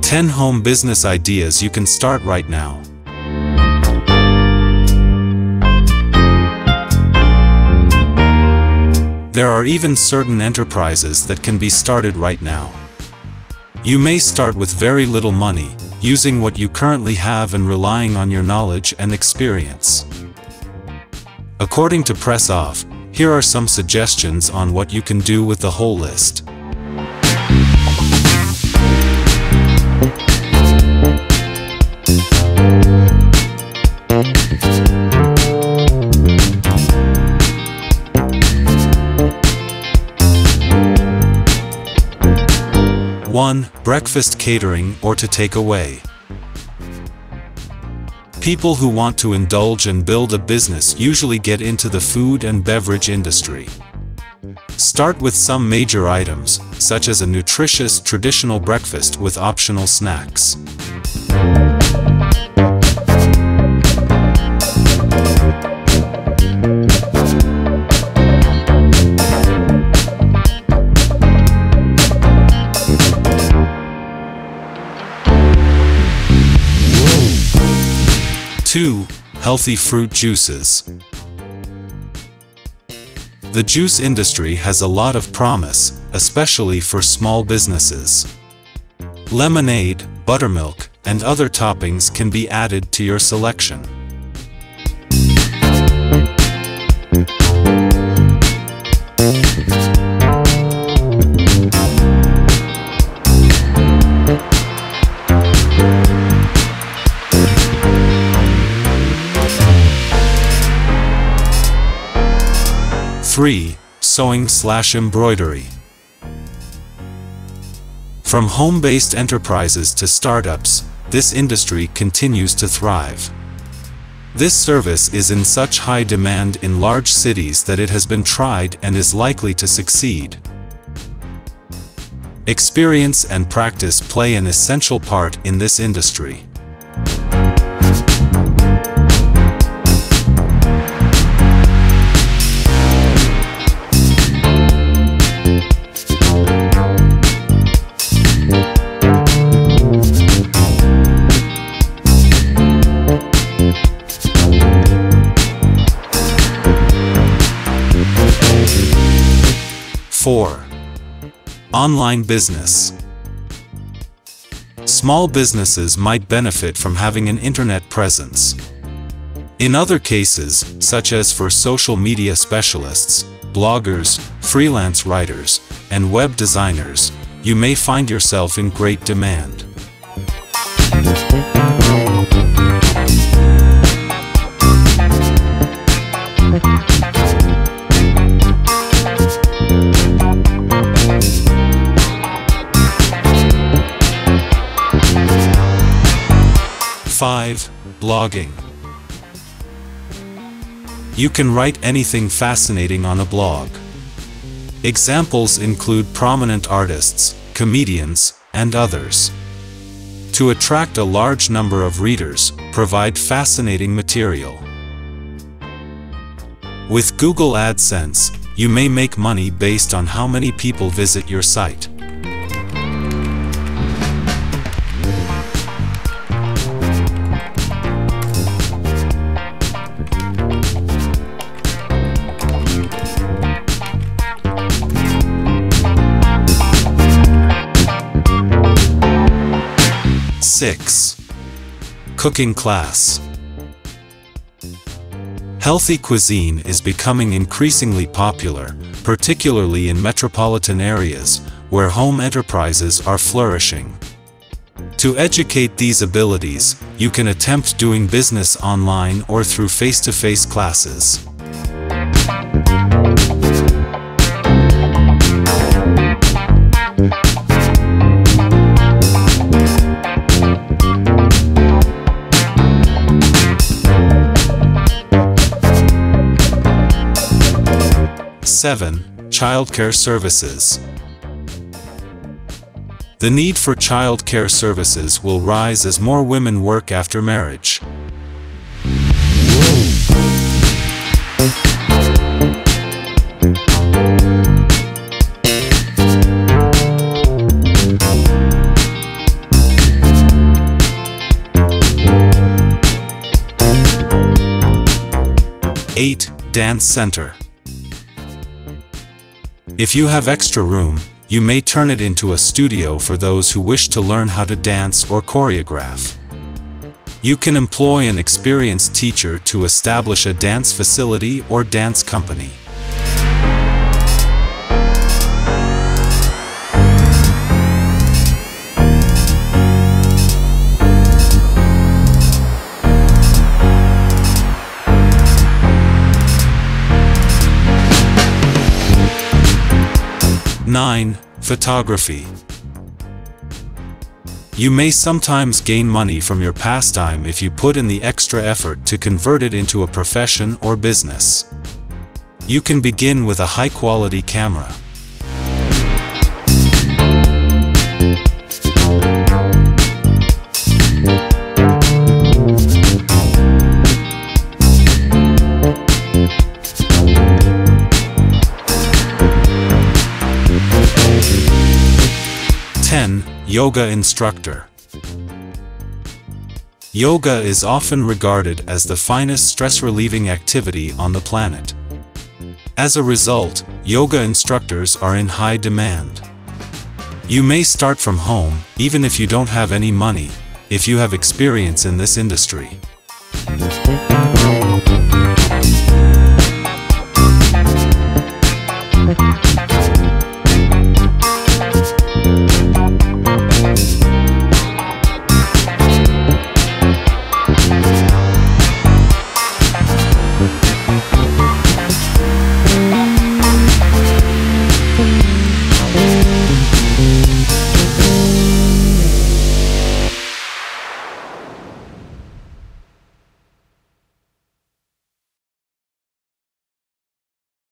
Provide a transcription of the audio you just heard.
10 home business ideas you can start right now. There are even certain enterprises that can be started right now. You may start with very little money, using what you currently have and relying on your knowledge and experience. According to Press Off, here are some suggestions on what you can do with the whole list. One, breakfast catering or to take away. People who want to indulge and build a business usually get into the food and beverage industry. Start with some major items, such as a nutritious traditional breakfast with optional snacks. Two, healthy fruit juices. The juice industry has a lot of promise, especially for small businesses. Lemonade, buttermilk, and other toppings can be added to your selection. Three, sewing/embroidery. From home-based enterprises to startups, this industry continues to thrive. This service is in such high demand in large cities that it has been tried and is likely to succeed. Experience and practice play an essential part in this industry. Four, online business. Small businesses might benefit from having an internet presence. In other cases, such as for social media specialists, bloggers, freelance writers, and web designers, you may find yourself in great demand. Five, blogging. You can write anything fascinating on a blog. Examples include prominent artists, comedians, and others. To attract a large number of readers, provide fascinating material. With Google AdSense, you may make money based on how many people visit your site. Six, cooking class. Healthy cuisine is becoming increasingly popular, particularly in metropolitan areas, where home enterprises are flourishing. To educate these abilities, you can attempt doing business online or through face-to-face classes. Seven, childcare services. The need for childcare services will rise as more women work after marriage. 8. Dance center. If you have extra room, you may turn it into a studio for those who wish to learn how to dance or choreograph. You can employ an experienced teacher to establish a dance facility or dance company. Nine. Photography. You may sometimes gain money from your pastime if you put in the extra effort to convert it into a profession or business. You can begin with a high-quality camera. Yoga instructor. Yoga is often regarded as the finest stress-relieving activity on the planet. As a result, yoga instructors are in high demand. You may start from home, even if you don't have any money, if you have experience in this industry.